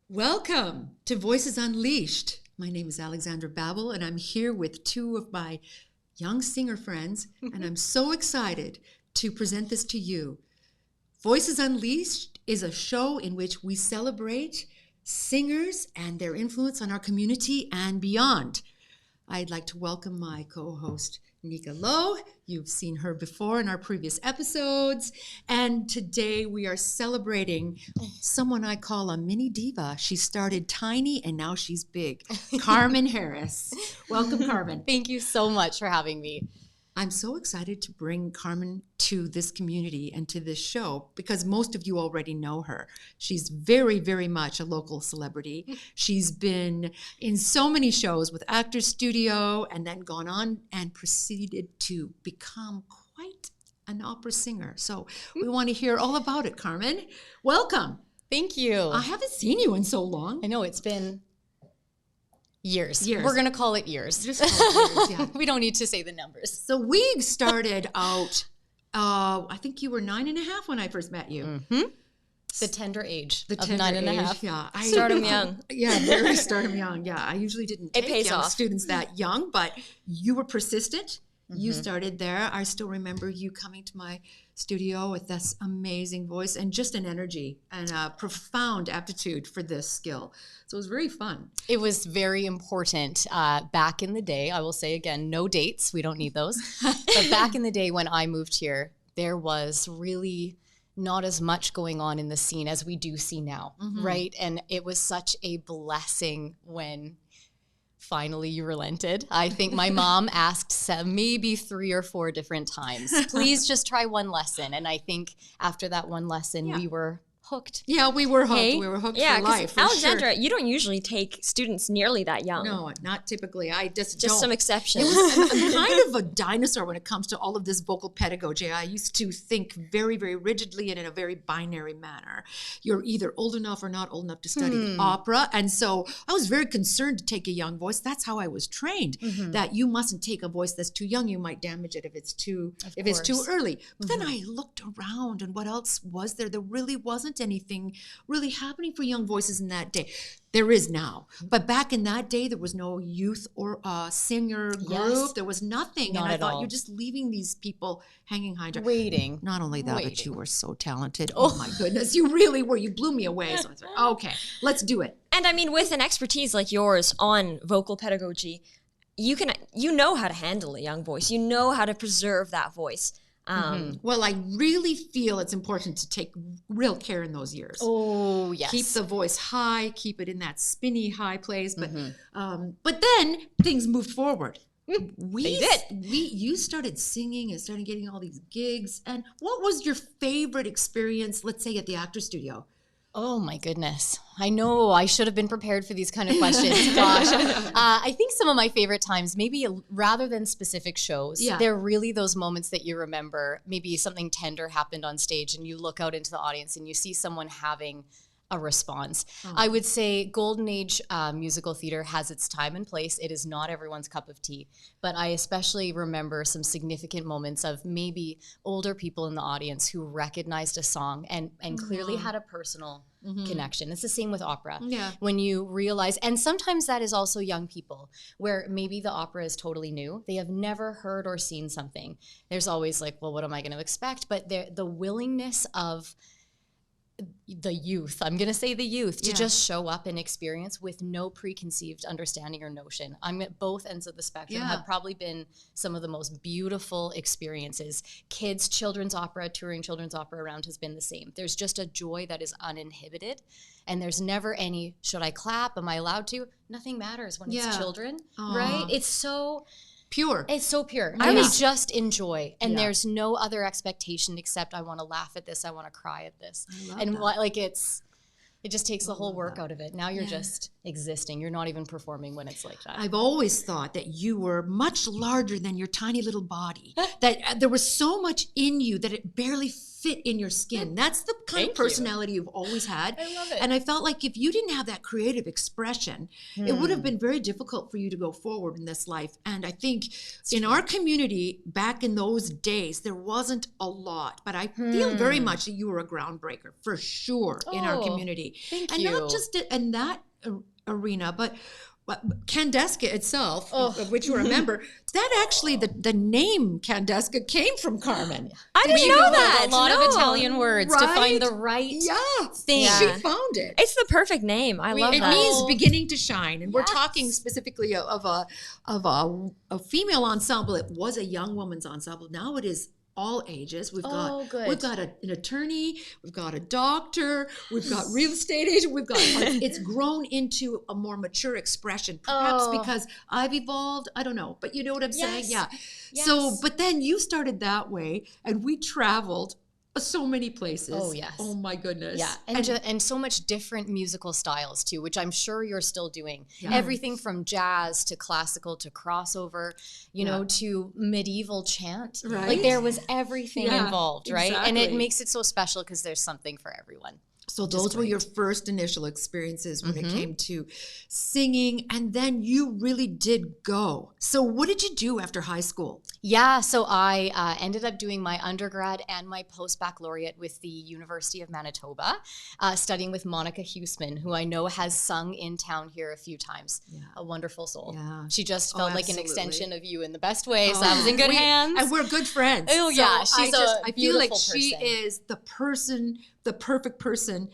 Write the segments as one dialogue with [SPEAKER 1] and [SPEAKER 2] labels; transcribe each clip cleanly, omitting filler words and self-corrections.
[SPEAKER 1] Welcome to Voices Unleashed. My name is Alexandra Babbel, and I'm here with two of my young singer friends, and I'm so excited to present this to you. Voices Unleashed is a show in which we celebrate singers and their influence on our community and beyond. I'd like to welcome my co-host, Nika Lowe. You've seen her before in our previous episodes. And today we are celebrating someone I call a mini diva. She started tiny and now she's big. Carmen Harris. Welcome, Carmen.
[SPEAKER 2] Thank you so much for having me.
[SPEAKER 1] I'm so excited to bring Carmen to this community and to this show because most of you already know her. She's very, very much a local celebrity. She's been in so many shows with Actors Studio and then gone on and proceeded to become quite an opera singer. So we want to hear all about it, Carmen. Welcome.
[SPEAKER 2] Thank you.
[SPEAKER 1] I haven't seen you in so long.
[SPEAKER 2] I know, it's been years.
[SPEAKER 1] Years.
[SPEAKER 2] We're going to call it years.
[SPEAKER 1] Just call it years, yeah.
[SPEAKER 2] We don't need to say the numbers.
[SPEAKER 1] So we started out, I think you were 9.5 when I first met you.
[SPEAKER 2] Mm-hmm. The tender age of
[SPEAKER 1] tender
[SPEAKER 2] 9.5.
[SPEAKER 1] age, yeah.
[SPEAKER 3] Start them young.
[SPEAKER 1] Yeah, very start them young. Yeah, I usually didn't take
[SPEAKER 3] pays
[SPEAKER 1] young
[SPEAKER 3] off.
[SPEAKER 1] students that young, but you were persistent. You started there. I still remember you coming to my studio with this amazing voice and just an energy and a profound aptitude for this skill. So it was very fun.
[SPEAKER 2] It was very important back in the day. I will say again, no dates. We don't need those. But back in the day when I moved here, there was really not as much going on in the scene as we do see now, right? And it was such a blessing when finally you relented. I think my mom asked maybe 3 or 4 different times, please just try one lesson. And I think after that one lesson, we were hooked.
[SPEAKER 1] Yeah, we were hooked.
[SPEAKER 3] Hey?
[SPEAKER 1] We were hooked
[SPEAKER 3] Yeah,
[SPEAKER 1] for life. For
[SPEAKER 3] Alexandra,
[SPEAKER 1] sure.
[SPEAKER 3] you don't usually take students nearly that young.
[SPEAKER 1] No, not typically. I just
[SPEAKER 3] Just
[SPEAKER 1] don't.
[SPEAKER 3] some exceptions.
[SPEAKER 1] I'm kind of a dinosaur when it comes to all of this vocal pedagogy. I used to think very, very rigidly and in a very binary manner. You're either old enough or not old enough to study opera. And so I was very concerned to take a young voice. That's how I was trained, that you mustn't take a voice that's too young. You might damage it if it's too early. But then I looked around and what else was there? There really wasn't anything really happening for young voices in that day. There is now. But back in that day, there was no youth or singer group.
[SPEAKER 2] Yes.
[SPEAKER 1] There was nothing.
[SPEAKER 2] Not
[SPEAKER 1] and I
[SPEAKER 2] at
[SPEAKER 1] thought
[SPEAKER 2] all.
[SPEAKER 1] you're just leaving these people hanging high.
[SPEAKER 2] Waiting.
[SPEAKER 1] Not only that, but
[SPEAKER 2] Waiting.
[SPEAKER 1] you were so talented. Oh my goodness. You really were. You blew me away. So I said, okay, let's do it.
[SPEAKER 3] And I mean, with an expertise like yours on vocal pedagogy, you know how to handle a young voice. You know how to preserve that voice.
[SPEAKER 1] Well, I really feel it's important to take real care in those years.
[SPEAKER 2] Oh, yes.
[SPEAKER 1] Keep the voice high, keep it in that spinny high place. But then things moved forward.
[SPEAKER 3] They did.
[SPEAKER 1] You started singing and started getting all these gigs. And what was your favorite experience, let's say, at the Actors Studio?
[SPEAKER 2] Oh my goodness. I know I should have been prepared for these kind of questions. Gosh. I think some of my favorite times, maybe rather than specific shows, they're really those moments that you remember. Maybe something tender happened on stage and you look out into the audience and you see someone having a response. I would say Golden Age musical theater has its time and place. It is not everyone's cup of tea, but I especially remember some significant moments of maybe older people in the audience who recognized a song and clearly had a personal connection. It's the same with opera.
[SPEAKER 1] Yeah.
[SPEAKER 2] When you realize, and sometimes that is also young people where maybe the opera is totally new. They have never heard or seen something. There's always like, well, what am I going to expect? But the willingness of the youth, I'm going to say the youth, to just show up and experience with no preconceived understanding or notion. I'm at both ends of the spectrum have probably been some of the most beautiful experiences. Kids, children's opera, touring children's opera around has been the same. There's just a joy that is uninhibited and there's never any, should I clap? Am I allowed to? Nothing matters when it's children, right? It's so
[SPEAKER 1] Pure.
[SPEAKER 2] It's so pure. I just enjoy. And there's no other expectation except I want to laugh at this. I want to cry at this. And it just takes the whole work out of it. Now you're just existing. You're not even performing when it's like that.
[SPEAKER 1] I've always thought that you were much larger than your tiny little body, that there was so much in you that it barely fit in your skin. That's the kind of
[SPEAKER 2] Thank you.
[SPEAKER 1] personality you've always had.
[SPEAKER 2] I love it.
[SPEAKER 1] And I felt like if you didn't have that creative expression, it would have been very difficult for you to go forward in this life. And I think in our community back in those days, there wasn't a lot, but I feel very much that you were a groundbreaker for sure in our community.
[SPEAKER 2] Thank
[SPEAKER 1] and
[SPEAKER 2] you.
[SPEAKER 1] not just in that arena, but Candeska itself, of which you're a member, that actually, the name Candeska came from Carmen.
[SPEAKER 3] I didn't know that.
[SPEAKER 2] A lot of
[SPEAKER 3] No.
[SPEAKER 2] Italian words to find the right thing.
[SPEAKER 3] Yeah.
[SPEAKER 1] She found it.
[SPEAKER 3] It's the perfect name. I love
[SPEAKER 1] It
[SPEAKER 3] that.
[SPEAKER 1] means beginning to shine, and we're talking specifically of a female ensemble. It was a young woman's ensemble. Now it is all ages. We've got an attorney, we've got a doctor, we've got real estate agent. We've got it's grown into a more mature expression, perhaps because I've evolved. I don't know, but you know what I'm saying? Yeah.
[SPEAKER 2] Yes.
[SPEAKER 1] So, but then you started that way, and we traveled so many places.
[SPEAKER 2] Oh, yes.
[SPEAKER 1] Oh my goodness.
[SPEAKER 2] Yeah, and so much different musical styles too, which I'm sure you're still doing.
[SPEAKER 1] Yeah.
[SPEAKER 2] Everything from jazz to classical to crossover, you know, to medieval chant.
[SPEAKER 1] Right.
[SPEAKER 2] Like there was everything involved, right? And it
[SPEAKER 1] exactly.
[SPEAKER 2] makes it so special because there's something for everyone.
[SPEAKER 1] So those were your first initial experiences when it came to singing, and then you really did go. So what did you do after high school?
[SPEAKER 2] Yeah, so I ended up doing my undergrad and my post-baccalaureate with the University of Manitoba, studying with Monica Huseman, who I know has sung in town here a few times. Yeah. A wonderful soul.
[SPEAKER 1] Yeah.
[SPEAKER 2] She just felt like an
[SPEAKER 1] absolutely.
[SPEAKER 2] extension of you in the best way, so I was in good hands.
[SPEAKER 1] And we're good friends.
[SPEAKER 2] Oh, yeah, she's
[SPEAKER 1] I feel like
[SPEAKER 2] beautiful
[SPEAKER 1] she
[SPEAKER 2] person.
[SPEAKER 1] is the perfect person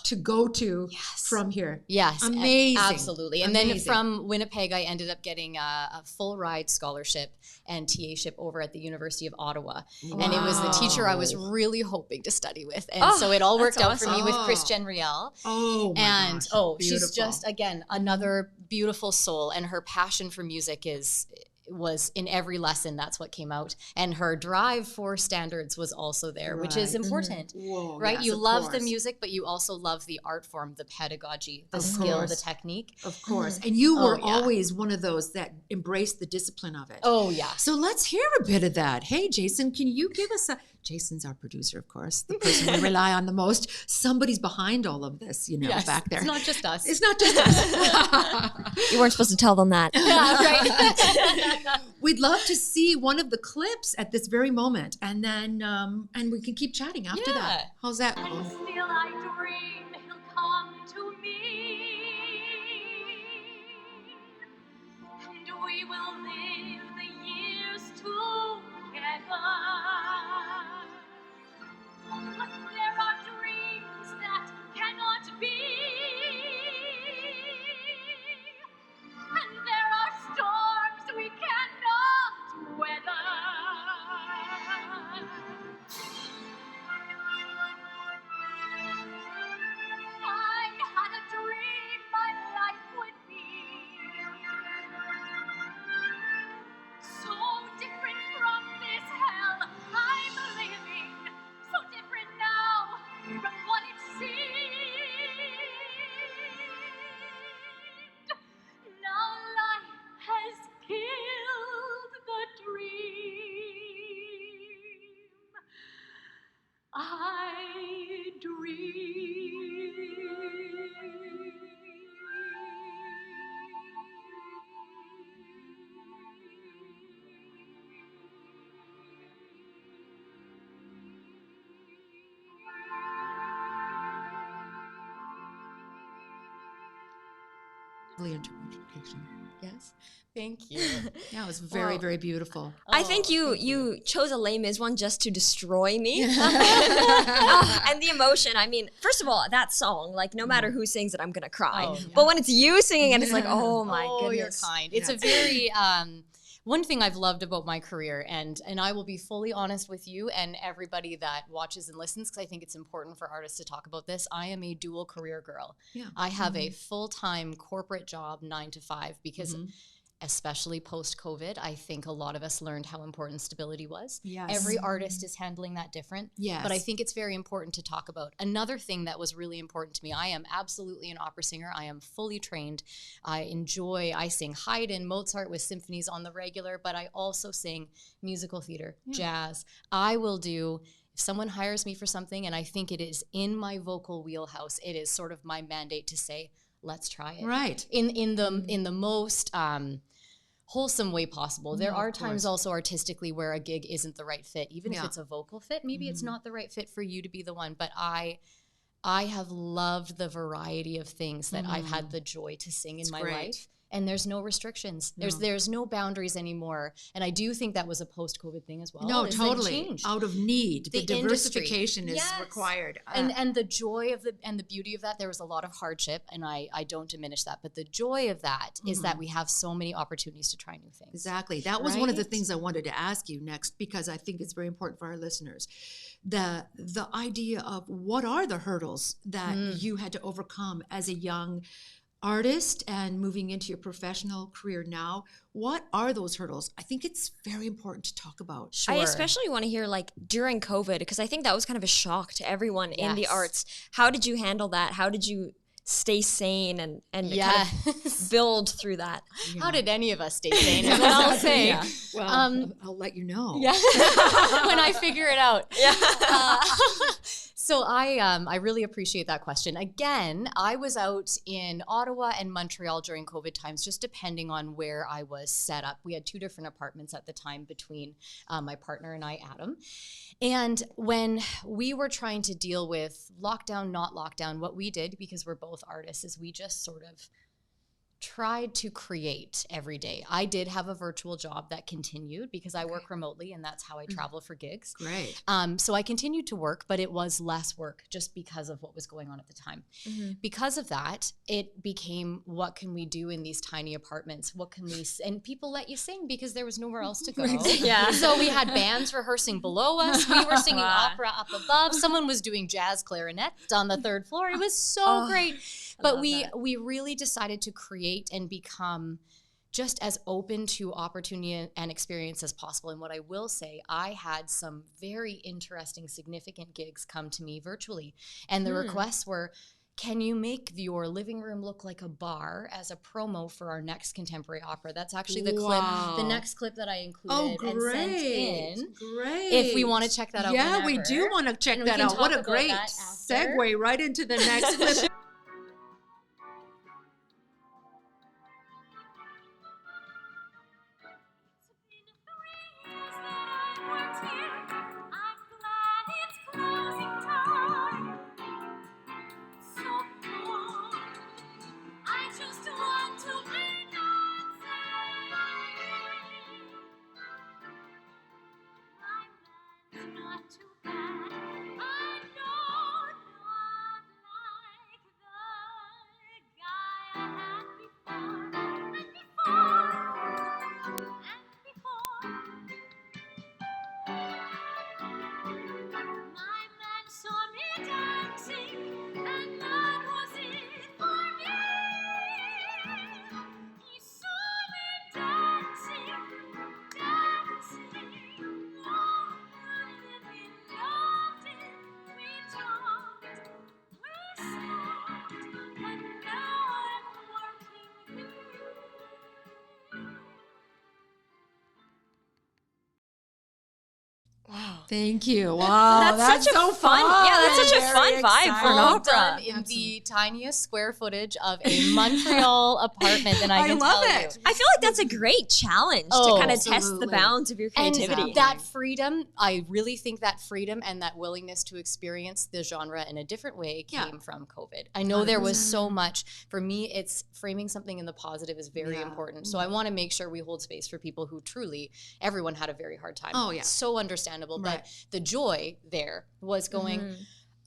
[SPEAKER 1] to go to from here.
[SPEAKER 2] Yes,
[SPEAKER 1] Amazing.
[SPEAKER 2] absolutely. And then
[SPEAKER 1] Amazing.
[SPEAKER 2] from Winnipeg, I ended up getting a full ride scholarship and TA-ship over at the University of Ottawa.
[SPEAKER 1] Wow.
[SPEAKER 2] And it was the teacher I was really hoping to study with. And so it all worked out for me with Christian Riel.
[SPEAKER 1] Oh, my
[SPEAKER 2] And
[SPEAKER 1] gosh.
[SPEAKER 2] she's
[SPEAKER 1] Beautiful.
[SPEAKER 2] just, again, another beautiful soul. And her passion for music was in every lesson. That's what came out. And her drive for standards was also there, which is important.
[SPEAKER 1] Whoa,
[SPEAKER 2] right?
[SPEAKER 1] yes,
[SPEAKER 2] You
[SPEAKER 1] of
[SPEAKER 2] love the
[SPEAKER 1] course.
[SPEAKER 2] music, but you also love the art form, the pedagogy, the
[SPEAKER 1] Of
[SPEAKER 2] skill,
[SPEAKER 1] course.
[SPEAKER 2] the technique.
[SPEAKER 1] Of course. And you were
[SPEAKER 2] yeah.
[SPEAKER 1] always one of those that embraced the discipline of it.
[SPEAKER 2] Oh, yeah.
[SPEAKER 1] So let's hear a bit of that. Hey, Jason, can you give us Jason's our producer, of course, the person we rely on the most. Somebody's behind all of this, back there.
[SPEAKER 2] It's not just us.
[SPEAKER 1] It's not just us.
[SPEAKER 3] You weren't supposed to tell them that.
[SPEAKER 2] Yeah, right.
[SPEAKER 1] We'd love to see one of the clips at this very moment, and then and we can keep chatting after
[SPEAKER 2] Yeah.
[SPEAKER 1] that. How's that?
[SPEAKER 4] And still I dream he'll come to me, and we will live the years together. But there are dreams that cannot be, and there are storms we cannot weather. I had a dream my life would be so different from this hell I'm living, so different now from what it seemed. Now life has killed the dream I
[SPEAKER 1] Interpretation. Yes.
[SPEAKER 2] Thank you.
[SPEAKER 1] Yeah, it was very, very beautiful.
[SPEAKER 3] I think you chose a Les Mis one just to destroy me. And the emotion, I mean, first of all, that song, like no matter who sings it, I'm gonna cry.
[SPEAKER 2] Oh, yeah.
[SPEAKER 3] But when it's you singing it, it's like, oh my goodness.
[SPEAKER 2] You're kind. It's a very one thing I've loved about my career, and I will be fully honest with you and everybody that watches and listens, because I think it's important for artists to talk about this. I am a dual career girl.
[SPEAKER 1] Yeah.
[SPEAKER 2] I have a full-time corporate job, 9 to 5, because especially post-COVID, I think a lot of us learned how important stability was.
[SPEAKER 1] Yes.
[SPEAKER 2] Every artist is handling that different.
[SPEAKER 1] Yes.
[SPEAKER 2] But I think it's very important to talk about. Another thing that was really important to me, I am absolutely an opera singer. I am fully trained. I sing Haydn, Mozart with symphonies on the regular, but I also sing musical theater, jazz. I will do if someone hires me for something and I think it is in my vocal wheelhouse, it is sort of my mandate to say, let's try it.
[SPEAKER 1] Right.
[SPEAKER 2] In the most wholesome way possible. There are times also artistically where a gig isn't the right fit. Even if it's a vocal fit, maybe it's not the right fit for you to be the one. But I have loved the variety of things that I've had the joy to sing in my life. And there's no restrictions. There's no boundaries anymore. And I do think that was a post-COVID thing as well.
[SPEAKER 1] No, totally. Out of need. The diversification is required.
[SPEAKER 2] And the joy of the beauty of that, there was a lot of hardship, and I don't diminish that. But the joy of that is that we have so many opportunities to try new things.
[SPEAKER 1] Exactly. That was one of the things I wanted to ask you next, because I think it's very important for our listeners. The idea of what are the hurdles that you had to overcome as a young artist and moving into your professional career now. What are those hurdles? I think it's very important to talk about.
[SPEAKER 3] Sure. I especially want to hear like during COVID, because I think that was kind of a shock to everyone in the arts. How did you handle that? How did you stay sane and kind of build through that?
[SPEAKER 2] How did any of us stay sane? And then I'll say,
[SPEAKER 1] well, I'll let you know.
[SPEAKER 2] Yeah. When I figure it out. Yeah. So I really appreciate that question. Again, I was out in Ottawa and Montreal during COVID times, just depending on where I was set up. We had 2 different apartments at the time between my partner and I, Adam. And when we were trying to deal with lockdown, not lockdown, what we did, because we're both artists, is we just sort of tried to create every day. I did have a virtual job that continued because I work remotely, and that's how I travel for gigs.
[SPEAKER 1] Great.
[SPEAKER 2] So I continued to work, but it was less work just because of what was going on at the time. Because of that, it became, what can we do in these tiny apartments? What can we, and people let you sing because there was nowhere else to go. So we had bands rehearsing below us. We were singing opera up above. Someone was doing jazz clarinet on the 3rd floor. It was so great. But we really decided to create and become just as open to opportunity and experience as possible. And what I will say, I had some very interesting, significant gigs come to me virtually. And the requests were, can you make your living room look like a bar as a promo for our next contemporary opera? That's actually the clip, the next clip that I included and sent in.
[SPEAKER 1] Great.
[SPEAKER 2] If we want to check that out.
[SPEAKER 1] Yeah, we do want to check that out. What a great segue right into the next clip. Thank you. Wow,
[SPEAKER 3] that's such a fun. Yeah, that's such a fun vibe for an opera.
[SPEAKER 2] Done in the tiniest square footage of a Montreal apartment, and I can
[SPEAKER 1] love
[SPEAKER 2] tell
[SPEAKER 1] it.
[SPEAKER 2] you.
[SPEAKER 3] I feel like that's a great challenge to kind of test the bounds of your creativity.
[SPEAKER 2] And that freedom, I really think that freedom and that willingness to experience the genre in a different way came from COVID. I know there was so much. For me, it's framing something in the positive is very important. So I want to make sure we hold space for people who truly, everyone had a very hard time.
[SPEAKER 1] Oh, yeah.
[SPEAKER 2] So understandable. But the joy there was going,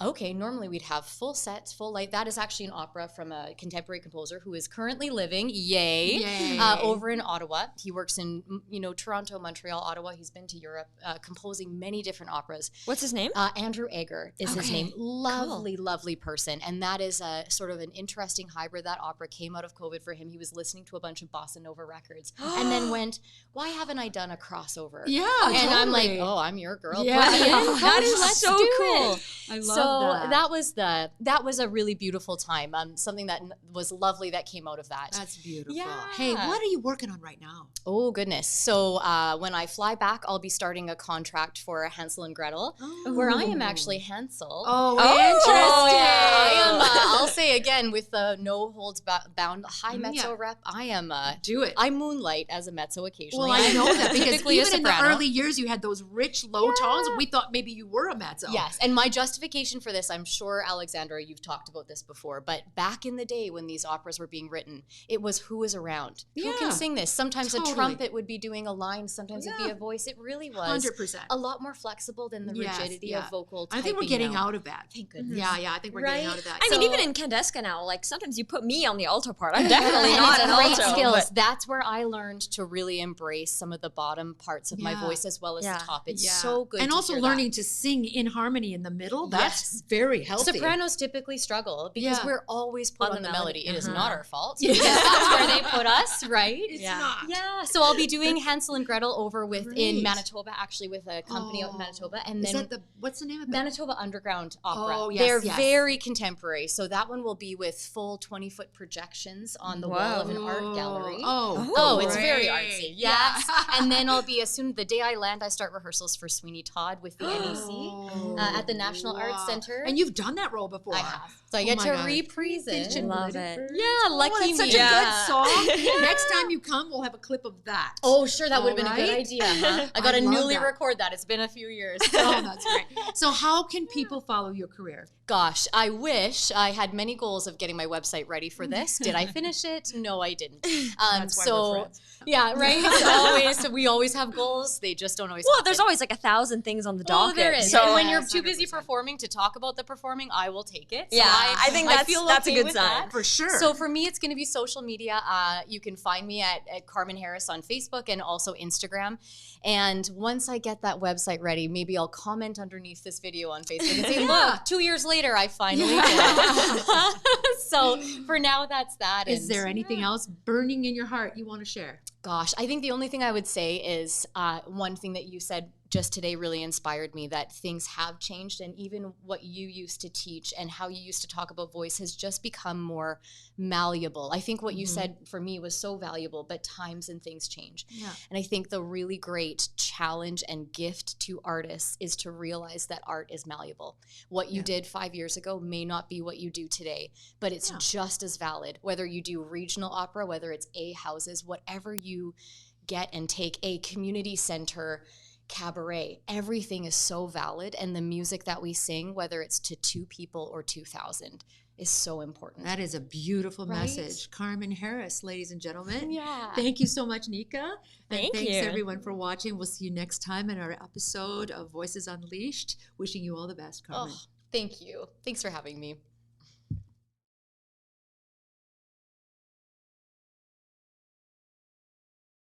[SPEAKER 2] okay, normally we'd have full sets, full light. That is actually an opera from a contemporary composer who is currently living, over in Ottawa. He works in, Toronto, Montreal, Ottawa. He's been to Europe, composing many different operas.
[SPEAKER 3] What's his name?
[SPEAKER 2] Andrew Egger is his name. Lovely, lovely person. And that is a sort of an interesting hybrid. That opera came out of COVID for him. He was listening to a bunch of bossa nova records and then went, why haven't I done a crossover?
[SPEAKER 1] Yeah,
[SPEAKER 2] and I'm like, oh, I'm your girl.
[SPEAKER 3] Yeah.
[SPEAKER 2] That is
[SPEAKER 3] so cool.
[SPEAKER 1] I love
[SPEAKER 2] that was a really beautiful time. Something that was lovely that came out of that.
[SPEAKER 1] That's beautiful.
[SPEAKER 2] Yeah.
[SPEAKER 1] Hey, what are you working on right now?
[SPEAKER 2] Oh goodness. So when I fly back, I'll be starting a contract for Hansel and Gretel, where I am actually Hansel.
[SPEAKER 1] Interesting.
[SPEAKER 2] I'll say again with the no holds bound high mezzo rep. I am
[SPEAKER 1] do it.
[SPEAKER 2] I moonlight as a mezzo occasionally.
[SPEAKER 1] Well, I know that because
[SPEAKER 2] typically
[SPEAKER 1] even
[SPEAKER 2] a
[SPEAKER 1] in the
[SPEAKER 2] soprano.
[SPEAKER 1] early years, you had those rich low tones. We thought maybe you were a mezzo.
[SPEAKER 2] Yes, and my justification for this, I'm sure, Alexandra, you've talked about this before, but back in the day when these operas were being written, it was who was around. Who can sing this? Sometimes a trumpet would be doing a line, sometimes it'd be a voice. It really was
[SPEAKER 1] 100%.
[SPEAKER 2] a lot more flexible than the rigidity of vocal typing.
[SPEAKER 1] I think we're getting out of that.
[SPEAKER 2] Thank goodness.
[SPEAKER 1] Yeah, I think we're getting out of that.
[SPEAKER 3] I mean, even in Candesca now, like sometimes you put me on the alto part. I'm definitely not an
[SPEAKER 2] great
[SPEAKER 3] alto.
[SPEAKER 2] skills.
[SPEAKER 3] But
[SPEAKER 2] That's where I learned to really embrace some of the bottom parts of my voice as well as the top. It's so good.
[SPEAKER 1] And
[SPEAKER 2] to
[SPEAKER 1] also
[SPEAKER 2] hear
[SPEAKER 1] learning
[SPEAKER 2] that.
[SPEAKER 1] to sing in harmony in the middle. That's very healthy.
[SPEAKER 2] Sopranos typically struggle because we're always put on the melody. It is not our fault.
[SPEAKER 1] Yeah.
[SPEAKER 2] Because that's where they put us, right?
[SPEAKER 1] It's not.
[SPEAKER 2] Yeah. So I'll be doing Hansel and Gretel over in Manitoba, actually with a company out in Manitoba, and
[SPEAKER 1] Is
[SPEAKER 2] then
[SPEAKER 1] that what's the name of it?
[SPEAKER 2] Manitoba Underground Opera.
[SPEAKER 1] Oh, yes,
[SPEAKER 2] They're
[SPEAKER 1] yes.
[SPEAKER 2] very contemporary. So that one will be with full 20-foot projections on the wall of an art gallery. It's very artsy. Yes. And then I'll be, as soon the day I land, I start rehearsals for Sweeney Todd with the NEC at the National Arts Center.
[SPEAKER 1] And you've done that role before.
[SPEAKER 2] I have. So I get to reprise it.
[SPEAKER 3] love it.
[SPEAKER 2] Yeah, lucky me.
[SPEAKER 1] It's such a good song. Next time you come, we'll have a clip of that.
[SPEAKER 2] Oh, sure, that would have been a good
[SPEAKER 1] Alright.
[SPEAKER 2] idea. Huh? I got to
[SPEAKER 1] love
[SPEAKER 2] newly
[SPEAKER 1] that.
[SPEAKER 2] record that. It's been a few years.
[SPEAKER 1] Oh, that's great. So how can people follow your career?
[SPEAKER 2] Gosh, I wish I had many goals of getting my website ready for this. Did I finish it? No, I didn't.
[SPEAKER 1] That's why we're friends.
[SPEAKER 2] Yeah, right. We always have goals. They just don't always.
[SPEAKER 3] well,
[SPEAKER 2] happen.
[SPEAKER 3] there's always like 1,000 things on the docket.
[SPEAKER 2] Oh, there is.
[SPEAKER 3] So
[SPEAKER 2] And when you're too
[SPEAKER 1] 100%.
[SPEAKER 2] busy performing to talk about the performing, I will take it. So
[SPEAKER 3] Yeah, I think that's a
[SPEAKER 2] okay
[SPEAKER 3] good
[SPEAKER 2] with
[SPEAKER 3] sign.
[SPEAKER 2] that.
[SPEAKER 1] For sure.
[SPEAKER 2] So for me, it's going to be social media. You can find me at Carmen Harris on Facebook and also Instagram. And once I get that website ready, maybe I'll comment underneath this video on Facebook and say, look, 2 years later, I finally did it. So for now, that's that.
[SPEAKER 1] Is there anything else burning in your heart you want to share?
[SPEAKER 2] Gosh, I think the only thing I would say is one thing that you said just today really inspired me, that things have changed, and even what you used to teach and how you used to talk about voice has just become more malleable. I think what you said for me was so valuable, but times and things change.
[SPEAKER 1] Yeah.
[SPEAKER 2] And I think the really great challenge and gift to artists is to realize that art is malleable. What you did 5 years ago may not be what you do today, but it's just as valid, whether you do regional opera, whether it's A houses, whatever you get and take, a community center, cabaret, everything is so valid, and the music that we sing, whether it's to 2 people or 2,000, is so important.
[SPEAKER 1] That is a beautiful
[SPEAKER 2] Right?
[SPEAKER 1] message. Carmen Harris, ladies and gentlemen.
[SPEAKER 2] Yeah.
[SPEAKER 1] Thank you so much, Nika. And
[SPEAKER 3] Thanks
[SPEAKER 1] thanks
[SPEAKER 3] you.
[SPEAKER 1] everyone for watching. We'll see you next time in our episode of Voices Unleashed. Wishing you all the best, Carmen.
[SPEAKER 2] Thank you. Thanks for having me.